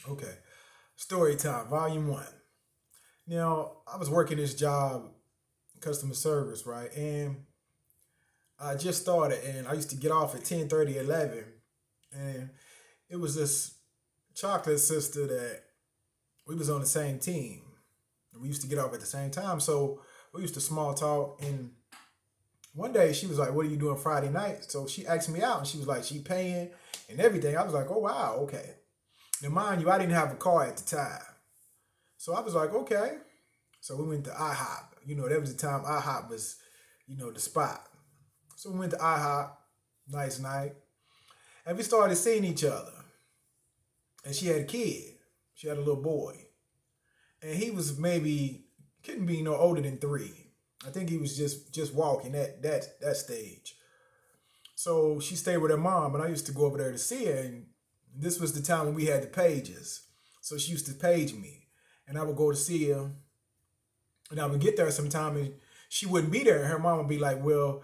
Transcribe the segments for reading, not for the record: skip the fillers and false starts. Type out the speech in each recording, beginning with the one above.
Okay. Story time, volume one. Now, I was working this job, customer service, right? And I just started and I used to get off at 10:30, 11. And it was this chocolate sister that we was on the same team. And we used to get off at the same time. So we used to small talk. And one day she was like, "What are you doing Friday night?" So she asked me out and she was like, she paying and everything. I was like, "Oh, wow, okay." Now, mind you, I didn't have a car at the time. So I was like, okay. So we went to IHOP. That was the time IHOP was, the spot. So we went to IHOP, nice night. And we started seeing each other. And she had a kid. She had a little boy. And he was maybe, couldn't be no older than 3. I think he was just walking that stage. So she stayed with her mom, and I used to go over there to see her. And this was the time when we had the pages. So she used to page me. And I would go to see her. And I would get there sometime and she wouldn't be there. Her mom would be like, well,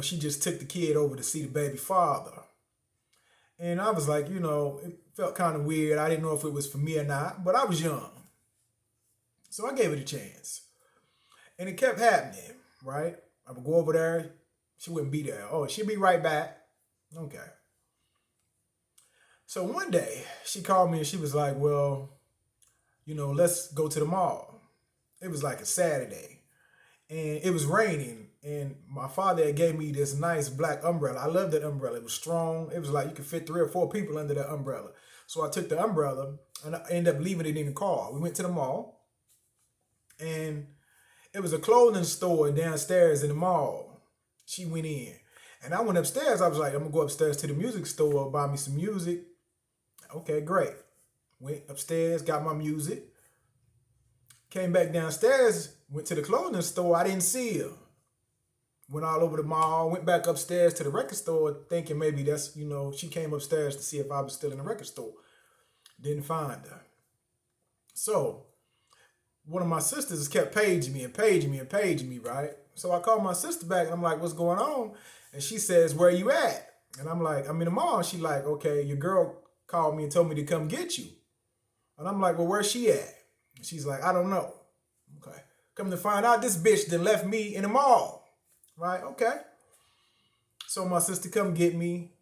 she just took the kid over to see the baby father. And I was like, it felt kind of weird. I didn't know if it was for me or not, but I was young. So I gave it a chance. And it kept happening, right? I would go over there. She wouldn't be there. Oh, she'd be right back. Okay. So one day she called me and she was like, well, let's go to the mall. It was like a Saturday and it was raining and my father had gave me this nice black umbrella. I loved that umbrella. It was strong. It was like you could fit 3 or 4 people under that umbrella. So I took the umbrella and I ended up leaving it in the car. We went to the mall and it was a clothing store downstairs in the mall. She went in and I went upstairs. I was like, I'm gonna go upstairs to the music store, buy me some music. Okay, great. Went upstairs, got my music. Came back downstairs, went to the clothing store. I didn't see her. Went all over the mall, went back upstairs to the record store thinking maybe that's, she came upstairs to see if I was still in the record store. Didn't find her. So one of my sisters kept paging me and paging me and paging me, right? So I called my sister back and I'm like, what's going on? And she says, where you at? And I'm like, I'm in the mall. She like, okay, your girl called me and told me to come get you. And I'm like, well, where's she at? She's like, I don't know. Okay. Come to find out, this bitch then left me in the mall. Right? Okay. So my sister come get me,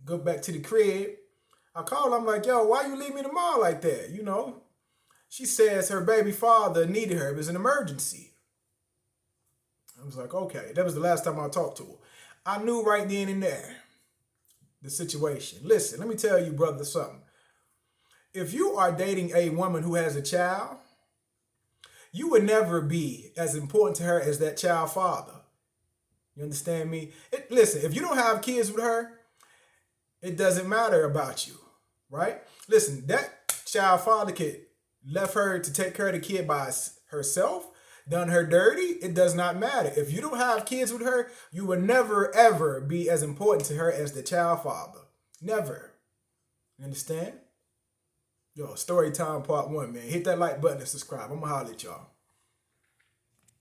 go back to the crib. I call her, I'm like, yo, why you leave me in the mall like that? She says her baby father needed her. It was an emergency. I was like, okay. That was the last time I talked to her. I knew right then and there the situation. Listen, let me tell you, brother, something. If you are dating a woman who has a child, you would never be as important to her as that child father. You understand me? Listen, if you don't have kids with her, it doesn't matter about you, right? Listen, that child father could left her to take care of the kid by herself, done her dirty. It does not matter. If you don't have kids with her, you will never, ever be as important to her as the child father. Never. You understand? Yo, story time part 1, man. Hit that like button and subscribe. I'm going to holler at y'all.